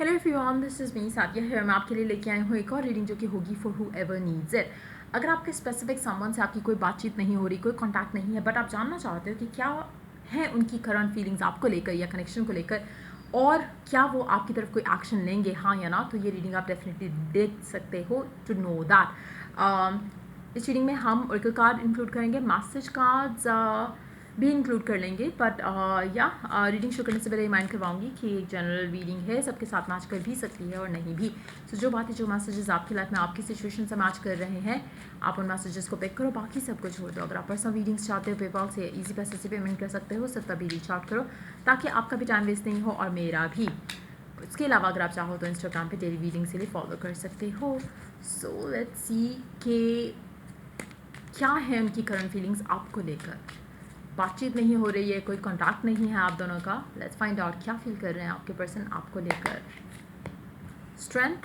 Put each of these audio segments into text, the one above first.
Hello everyone, this is me Sadia है। मैं आपके लिए लेके आई हूँ एक और रीडिंग जो कि होगी for who ever needs it. अगर आपके स्पेसिफिक समवन से आपकी कोई बातचीत नहीं हो रही, कोई कांटेक्ट नहीं है, बट आप जानना चाहते हो कि क्या है उनकी करंट फीलिंग्स आपको लेकर या कनेक्शन को लेकर, और क्या वो आपकी तरफ कोई एक्शन लेंगे, हाँ या ना, तो ये रीडिंग आप डेफिनेटली देख सकते हो टू नो दैट। इस रीडिंग में हम ओरेकल कार्ड इंक्लूड करेंगे, मैसेज कार्ड्स भी इंक्लूड कर लेंगे, बट या रीडिंग शुरू करने से पहले रिमाइंड करवाऊंगी कि एक जनरल रीडिंग है, सबके साथ मैच कर भी सकती है और नहीं भी। सो जो बातें, जो मैसेजेस आपकी लाइफ में आपकी सिचुएशन से मैच कर रहे हैं, आप उन मैसेजेस को पिक करो, बाकी सबको छोड़ दो। अगर आप पर्सनल रीडिंग्स चाहते हो, पेपॉल से ईजी पैसे से पेमेंट कर सकते हो, सिर्फ तभी रीच आउट करो ताकि आपका भी टाइम वेस्ट नहीं हो और मेरा भी। इसके अलावा अगर आप चाहो तो इंस्टाग्राम पे डेली रीडिंग से लिए फॉलो कर सकते हो। सो लेट्स सी कि क्या है उनकी करंट फीलिंग्स आपको लेकर। बातचीत नहीं हो रही है, कोई कांटेक्ट नहीं है आप दोनों का। लेट्स फाइंड आउट क्या फील कर रहे हैं आपके पर्सन आपको लेकर। स्ट्रेंथ,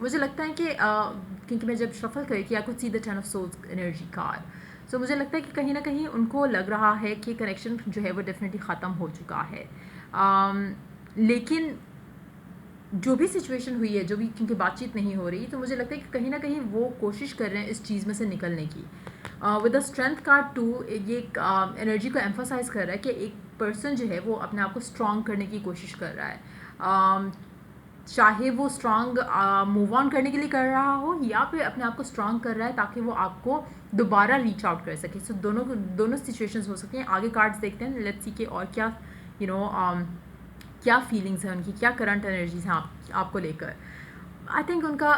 मुझे लगता है कि क्योंकि मैं जब शफल करी थी I could see the 10 of souls energy card. So मुझे लगता है कि कहीं ना कहीं उनको लग रहा है कि कनेक्शन जो है वो डेफिनेटली ख़त्म हो चुका है। लेकिन जो भी सिचुएशन हुई है, जो भी, क्योंकि बातचीत नहीं हो रही, तो मुझे लगता है कि कहीं ना कहीं वो कोशिश कर रहे हैं इस चीज़ में से निकलने की। विद द स्ट्रेंथ कार्ड 2 ये एनर्जी को एम्फोसाइज कर रहा है कि एक पर्सन जो है वो अपने आप को स्ट्रॉन्ग करने की कोशिश कर रहा है। चाहे वो स्ट्रॉन्ग मूव ऑन करने के लिए कर रहा हो या फिर अपने आप को स्ट्रॉन्ग कर रहा है ताकि वो आपको दोबारा रीच आउट कर सके। सो दोनों सिचुएशंस हो सकती हैं। आगे कार्ड्स देखते हैं, लेट्स सी के और क्या क्या फीलिंग्स हैं उनकी, क्या करंट एनर्जीज हैं आपको लेकर। आई थिंक उनका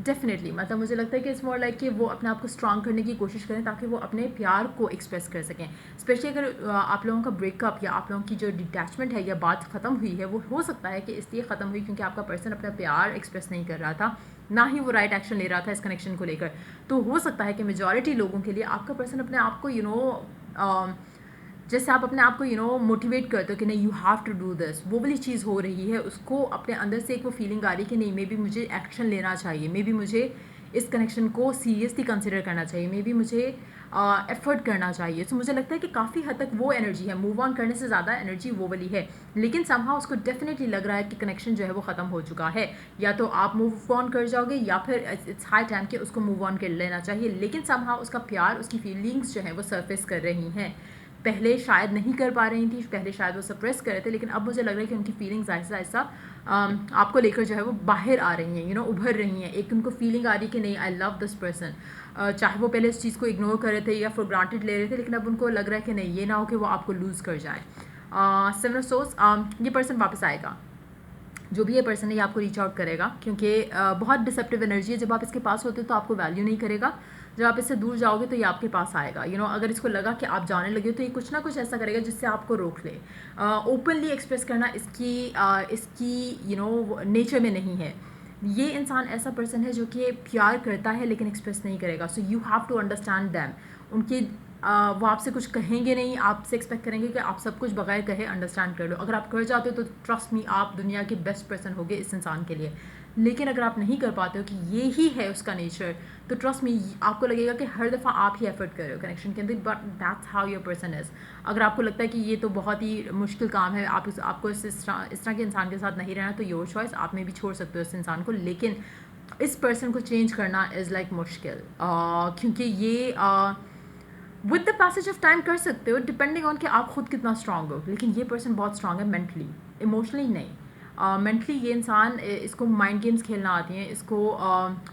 डेफिनेटली मतलब मुझे लगता है कि इट्स मोर लाइक कि वो अपने आप को स्ट्रॉन्ग करने की कोशिश करें ताकि वो अपने प्यार को एक्सप्रेस कर सकें। स्पेशली अगर आप लोगों का ब्रेकअप या आप लोगों की जो डिटैचमेंट है या बात ख़त्म हुई है, वो हो सकता है कि इसलिए ख़त्म हुई क्योंकि आपका पर्सन अपना प्यार एक्सप्रेस नहीं कर रहा था, ना ही वो राइट एक्शन ले रहा था इस कनेक्शन को लेकर। तो हो सकता है कि मेजॉरिटी लोगों के लिए आपका पर्सन अपने आप को जैसे आप अपने आप को मोटिवेट करते हो कि नहीं, you have to do this, वो वाली चीज़ हो रही है, उसको अपने अंदर से एक वो फीलिंग आ रही है कि नहीं, मे बी मुझे एक्शन लेना चाहिए, मे बी मुझे इस कनेक्शन को सीरियसली कंसिडर करना चाहिए, मे बी मुझे एफर्ट करना चाहिए। तो मुझे लगता है कि काफ़ी हद तक वो एनर्जी है, मूव ऑन करने से ज़्यादा एनर्जी वो वाली है। लेकिन समहाउ उसको डेफिनेटली लग रहा है कि कनेक्शन जो है वो ख़त्म हो चुका है, या तो आप मूव ऑन कर जाओगे या फिर इट्स हाई टाइम कि उसको मूव ऑन कर लेना चाहिए। लेकिन समहाउ उसका प्यार, उसकी फीलिंग्स जो है वो सरफेस कर रही हैं। पहले शायद नहीं कर पा रही थी, पहले शायद वो सप्रेस कर रहे थे, लेकिन अब मुझे लग रहा है कि उनकी फीलिंग्स ऐसा ऐसा आपको लेकर जो है वो बाहर आ रही हैं, उभर रही हैं। एक उनको फीलिंग आ रही है कि नहीं, आई लव दिस पर्सन। चाहे वो पहले इस चीज़ को इग्नोर कर रहे थे या फॉर ग्रांटेड ले रहे थे, लेकिन अब उनको लग रहा है कि नहीं, ये ना हो कि वो आपको लूज़ कर जाए। सेवन ऑफ सोर्स, ये पर्सन वापस आएगा। जो भी ये पर्सन है ये आपको रीच आउट करेगा क्योंकि बहुत डिसेप्टिव एनर्जी है। जब आप इसके पास होते हो तो आपको वैल्यू नहीं करेगा, जब आप इससे दूर जाओगे तो ये आपके पास आएगा। अगर इसको लगा कि आप जाने लगे तो ये कुछ ना कुछ ऐसा करेगा जिससे आपको रोक ले। ओपनली एक्सप्रेस करना इसकी नेचर में नहीं है। ये इंसान ऐसा पर्सन है जो कि प्यार करता है लेकिन एक्सप्रेस नहीं करेगा। So you have to understand them. उनके वो आपसे कुछ कहेंगे नहीं, आपसे एक्सपेक्ट करेंगे कि आप सब कुछ बगैर कहे अंडरस्टैंड कर लो। अगर आप कर जाते हो तो ट्रस्ट मी, आप दुनिया के बेस्ट पर्सन होगे इस इंसान के लिए। लेकिन अगर आप नहीं कर पाते हो कि ये ही है उसका नेचर, तो ट्रस्ट मी, आपको लगेगा कि हर दफ़ा आप ही एफर्ट कर रहे हो कनेक्शन के अंदर, but that's how your person is. अगर आपको लगता है कि ये तो बहुत ही मुश्किल काम है, आपको इस तरह के इंसान के साथ नहीं रहना, तो योर चॉइस, आप में भी छोड़ सकते हो इस इंसान को। लेकिन इस पर्सन को चेंज करना इज़ लाइक मुश्किल, क्योंकि ये with the passage of time कर सकते हो, डिपेंडिंग ऑन कि आप खुद कितना स्ट्रांग हो। लेकिन ये पर्सन बहुत स्ट्रांग है मेंटली, इमोशनली नहीं। मेंटली ये इंसान, इसको माइंड गेम्स खेलना आती हैं, इसको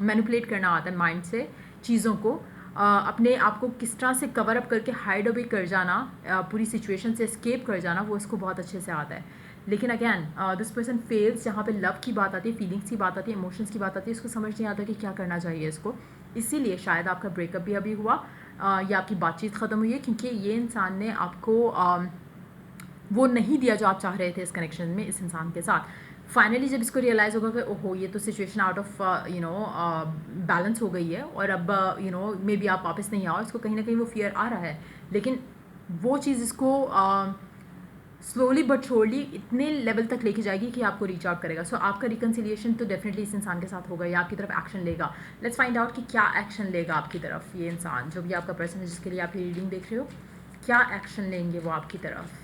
मैनिपुलेट करना आता है माइंड से चीज़ों को, अपने आप को किस तरह से कवर अप करके हाइड अवे कर जाना, पूरी सिचुएशन से एस्केप कर जाना, वो इसको बहुत अच्छे से आता है। लेकिन अगैन दिस पर्सन फेल्स, जहाँ पे लव की बात आती है, फीलिंग्स की बात आती है, इमोशंस की बात आती है, इसको समझ नहीं आता कि क्या करना चाहिए इसको। इसीलिए शायद आपका ब्रेकअप भी अभी हुआ, या आपकी बातचीत ख़त्म हुई है, क्योंकि ये इंसान ने आपको वो नहीं दिया जो आप चाह रहे थे इस कनेक्शन में इस इंसान के साथ। फाइनली जब इसको रियलाइज़ होगा कि ओहो, ये तो सिचुएशन आउट ऑफ बैलेंस हो गई है और अब मे बी आप वापस नहीं आओ, इसको कहीं ना कहीं वो फियर आ रहा है। लेकिन वो चीज़ इसको स्लोली बट श्योरली इतने लेवल तक लेके जाएगी कि आपको रीच आउट करेगा। सो आपका रिकन्सिलिएशन तो डेफिनेटली इस इंसान के साथ होगा या आपकी तरफ एक्शन लेगा। लेट्स फाइंड आउट कि क्या एक्शन लेगा आपकी तरफ ये इंसान, जो भी आपका पर्सन है जिसके लिए आप ये रीडिंग देख रहे हो। क्या एक्शन लेंगे वो आपकी तरफ।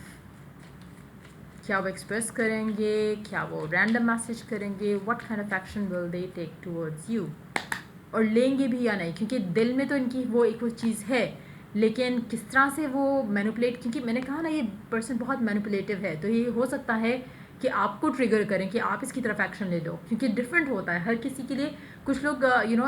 क्या वो एक्सप्रेस करेंगे, क्या वो रैंडम मैसेज करेंगे, what kind of action will they take towards you, और लेंगे भी या नहीं, क्योंकि दिल में तो इनकी वो एक वो चीज़ है, लेकिन किस तरह से वो मैनिपुलेट, क्योंकि मैंने कहा ना ये पर्सन बहुत मैनिपुलेटिव है, तो ये हो सकता है कि आपको ट्रिगर करें कि आप इसकी तरफ एक्शन ले लो, क्योंकि डिफरेंट होता है हर किसी के लिए। कुछ लोग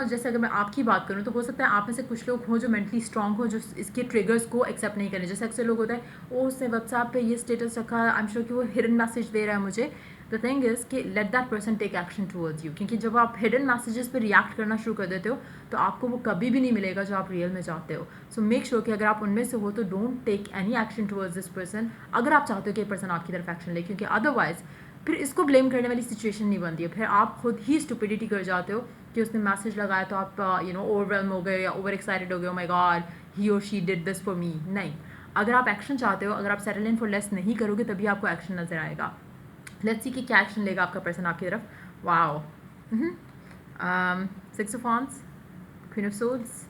जैसे अगर मैं आपकी बात करूँ तो हो सकता है आप में से कुछ लोग हों जो मेंटली स्ट्रांग हो, जो इसके ट्रिगर्स को एक्सेप्ट नहीं करें। जैसे अक्सर लोग होता है, ओ उसने व्हाट्सएप पे ये स्टेटस रखा, आई एम श्योर कि वो हिडन मैसेज दे रहा है मुझे। द थिंग इज़ कि let that person take action towards you, क्योंकि जब आप हिडन मैसेजेस पे रिएक्ट करना शुरू कर देते हो तो आपको वो कभी भी नहीं मिलेगा जो आप रियल में चाहते हो। सो मेक श्योर कि अगर आप उनमें से हो तो don't take any action towards this person, अगर आप चाहते हो कि ये पर्सन आपकी तरफ एक्शन ले, क्योंकि अदरवाइज फिर इसको ब्लेम करने वाली सिचुएशन नहीं बनती है, फिर आप खुद ही स्टुपिडिटी कर जाते हो कि उसने मैसेज लगाया तो आप ओवरवेलम हो गए या ओवर एक्साइटेड हो गए, ओ माय गॉड ही और she did this for me. नहीं, अगर आप एक्शन चाहते हो, अगर आप सेटल इन फॉर लेस नहीं करोगे तभी आपको एक्शन नजर आएगा। लेट्स सी कि क्या एक्शन लेगा आपका पर्सन आपकी तरफ। Wow, 6 of wands, queen of swords,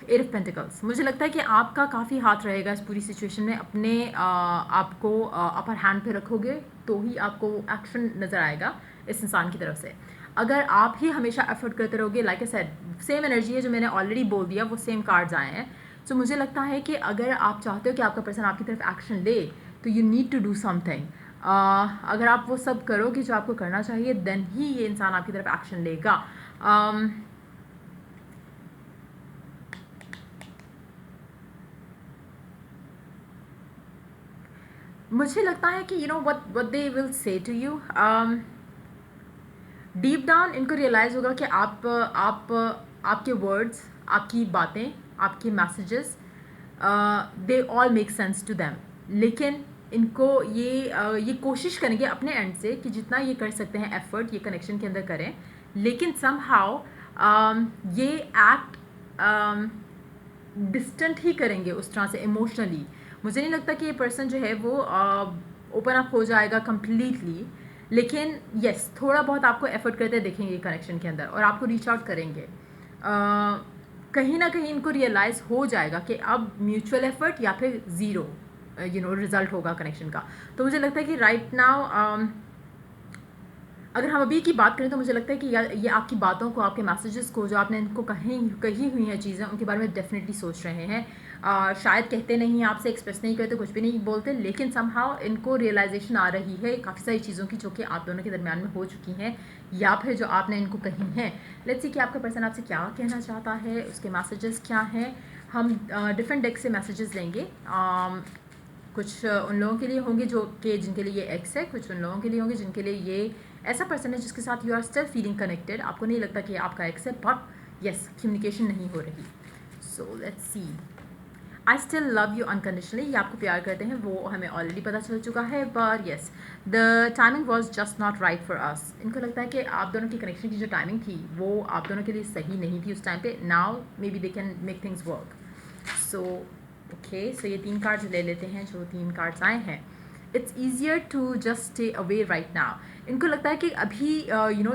8 of pentacles. मुझे लगता है कि आपका काफ़ी हाथ रहेगा इस पूरी सिचुएशन में, अपने आपको अपर हैंड पे रखोगे तो ही आपको एक्शन नज़र आएगा इस इंसान की तरफ से। अगर आप ही हमेशा एफर्ट करते रहोगे, like I said same energy है जो मैंने ऑलरेडी बोल दिया, वो सेम कार्ड्स आए हैं। तो मुझे लगता है कि अगर आप चाहते हो कि आपका पर्सन आपकी तरफ एक्शन ले तो you need to do something. अगर आप वो सब करोगे जो आपको करना चाहिए, देन ही ये इंसान आपकी तरफ एक्शन लेगा। मुझे लगता है कि what they will say to you, deep down इनको रियलाइज़ होगा कि आपके वर्ड्स, आपकी बातें, आपके messages, they all make sense to them. लेकिन इनको ये कोशिश करेंगे अपने एंड से कि जितना ये कर सकते हैं एफर्ट ये कनेक्शन के अंदर करें, लेकिन समहाउ ये एक्ट डिस्टेंट ही करेंगे उस तरह से इमोशनली। मुझे नहीं लगता कि ये पर्सन जो है वो ओपन अप हो जाएगा कम्प्लीटली, लेकिन यस थोड़ा बहुत आपको एफर्ट करते देखेंगे कनेक्शन के अंदर और आपको रीच आउट करेंगे। कहीं ना कहीं इनको रियलाइज़ हो जाएगा कि अब म्यूचुअल एफर्ट या फिर ज़ीरो रिजल्ट होगा कनेक्शन का। तो मुझे लगता है कि राइट नाउ अगर हम अभी की बात करें तो मुझे लगता है कि ये आपकी बातों को, आपके मैसेजेस को, जो आपने इनको कही हुई हैं चीज़ें, उनके बारे में डेफिनेटली सोच रहे हैं। शायद कहते नहीं, आपसे एक्सप्रेस नहीं करते, कुछ भी नहीं बोलते, लेकिन समहाउ इनको रियलाइजेशन आ रही है काफ़ी सारी चीज़ों की जो कि आप दोनों के दरमियान में हो चुकी हैं या फिर जो आपने इनको कही हैं। लेट्स सी कि आपका पर्सन आपसे क्या कहना चाहता है, उसके मैसेजेस क्या हैं। हम डिफरेंट डेक से मैसेजेस लेंगे। कुछ उन लोगों के लिए होंगे जो कि जिनके लिए ये एक्स है, कुछ उन लोगों के लिए होंगे जिनके लिए ये ऐसा पर्सन है जिसके साथ you are still feeling connected, आपको नहीं लगता कि आपका एक्स है, बट यस कम्युनिकेशन नहीं हो रही। So let's see, I still love you unconditionally, ये आपको प्यार करते हैं, वो हमें ऑलरेडी पता चल चुका है, but yes the timing was just not right for us. इनको लगता है कि आप दोनों की कनेक्शन की जो टाइमिंग थी वो आप दोनों के लिए सही नहीं थी उस टाइम पे। Now maybe they can make things work. So okay, so ये 3 कार्ड्स ले लेते हैं जो 3 कार्ड्स आए हैं। It's easier to just stay away right now. इनको लगता है कि अभी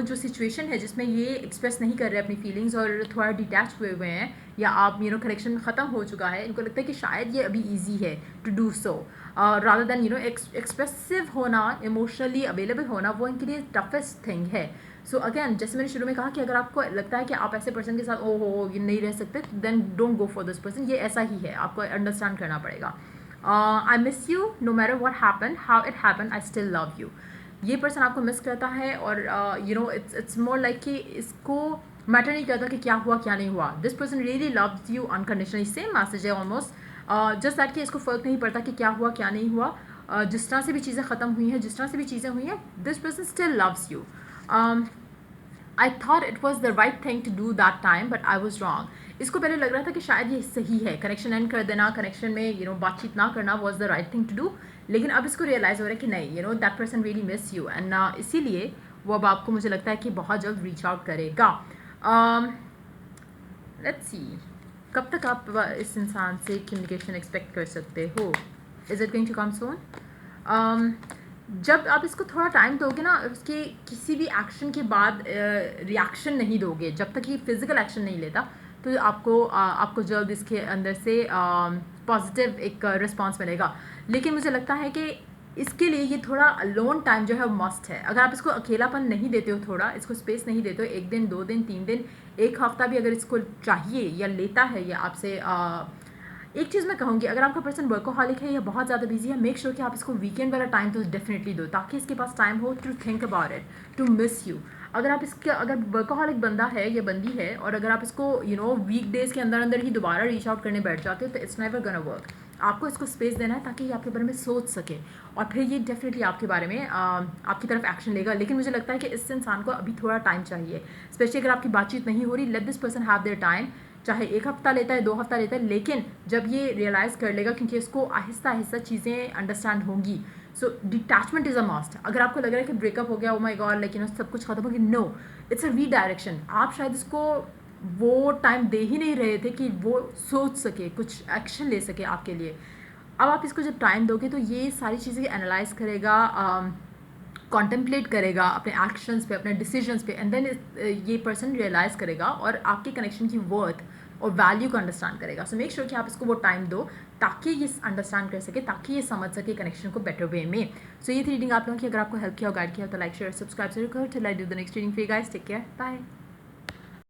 जो सिचुएशन है जिसमें ये एक्सप्रेस नहीं कर रहे अपनी फीलिंग्स और थोड़ा डिटैच हुए हैं या आप कनेक्शन ख़त्म हो चुका है, इनको लगता है कि शायद ये अभी ईजी है to do so rather than expressive होना, इमोशनली अवेलेबल होना, वो इनके लिए टफेस्ट थिंग है। सो अगेन जैसे मैंने शुरू में कहा कि अगर आपको लगता है कि आप ऐसे पर्सन के साथ ओहो ये नहीं रह सकते, then don't go for this person. ये ऐसा ही है, आपको अंडरस्टैंड करना पड़ेगा। I miss you no matter what happen, how it happen, I still love you. ये पर्सन आपको मिस करता है और इट्स मोर लाइक कि इसको मैटर नहीं करता कि क्या हुआ क्या नहीं हुआ। This person really loves you unconditionally, same message है ऑलमोस्ट, जस्ट दैट कि इसको फ़र्क नहीं पड़ता कि क्या हुआ क्या नहीं हुआ। जिस तरह से भी चीज़ें ख़त्म हुई हैं, जिस तरह से भी चीज़ें हुई हैं, this person still loves you. I thought it was the right thing to do that time but I was wrong. इसको पहले लग रहा था कि शायद ये सही है, कनेक्शन एंड कर देना, कनेक्शन में बातचीत ना करना was the right thing to do, लेकिन अब इसको रियलाइज़ हो रहा है कि नहीं, that person really miss you and इसीलिए वो अब आपको मुझे लगता है कि बहुत जल्द रीच आउट करेगा। लेट्स सी कब तक आप इस इंसान से कम्युनिकेशन एक्सपेक्ट कर सकते हो। Is it going to come soon? जब आप इसको थोड़ा टाइम दोगे ना, उसके किसी भी एक्शन के बाद रिएक्शन नहीं दोगे, जब तक ये फिज़िकल एक्शन नहीं लेता, तो आपको जल्द इसके अंदर से पॉजिटिव एक रिस्पॉन्स मिलेगा। लेकिन मुझे लगता है कि इसके लिए ये थोड़ा अलोन टाइम जो है वो मस्ट है। अगर आप इसको अकेलापन नहीं देते हो, थोड़ा इसको स्पेस नहीं देते हो, 1 दिन 2 दिन 3 दिन 1 हफ्ता भी अगर इसको चाहिए या लेता है या आपसे एक चीज़ मैं कहूँगी, अगर आपका पर्सन वर्कोहॉलिक है या बहुत ज़्यादा बिजी है, मेक श्योर कि आप इसको वीकेंड वाला टाइम तो डेफिनेटली दो, ताकि इसके पास टाइम हो to think about it, to miss you. अगर वर्कोहॉलिक बंदा है या बंदी है और अगर आप इसको वीक डेज़ के अंदर अंदर ही दोबारा रीच आउट करने बैठ जाते हो, तो इट्स नेवर गोना वर्क। आपको इसको स्पेस देना है ताकि ये आपके बारे में सोच सके, और फिर ये डेफिनेटली आपके बारे में आपकी तरफ एक्शन लेगा। लेकिन मुझे लगता है कि इस इंसान को अभी थोड़ा टाइम चाहिए, स्पेशली अगर आपकी बातचीत नहीं हो रही। Let this person have their time, चाहे 1 हफ्ता लेता है 2 हफ्ता लेता है, लेकिन जब ये रियलाइज़ कर लेगा, क्योंकि इसको आहिस्ता आहिस्ता चीज़ें अंडरस्टैंड होंगी। सो डिटैचमेंट इज़ अ मस्ट। अगर आपको लग रहा है कि ब्रेकअप हो गया, ओ माय गॉड, लेकिन सब कुछ खत्म हो गया, नो, इट्स अ रीडायरेक्शन। आप शायद इसको वो टाइम दे ही नहीं रहे थे कि वो सोच सके, कुछ एक्शन ले सके आपके लिए। अब आप इसको जब टाइम दोगे तो ये सारी चीज़ें एनालाइज करेगा, कॉन्टेम्पलेट करेगा अपने एक्शंस पे, अपने डिसीजंस पे, एंड देन ये पर्सन रियलाइज़ करेगा और आपके कनेक्शन की वर्थ और वैल्यू को अंडरस्टैंड करेगा। सो मेक श्योर कि आप इसको वो टाइम दो ताकि ये अंडरस्टैंड कर सके, ताकि ये समझ सके कनेक्शन को बेटर वे में। सो ये थी रीडिंग आप लोगों की। अगर आपको हेल्प किया और गाइड किया तो लाइक शेयर सब्सक्राइब जरूर करो। Till I do the next reading for you guys, take care, bye.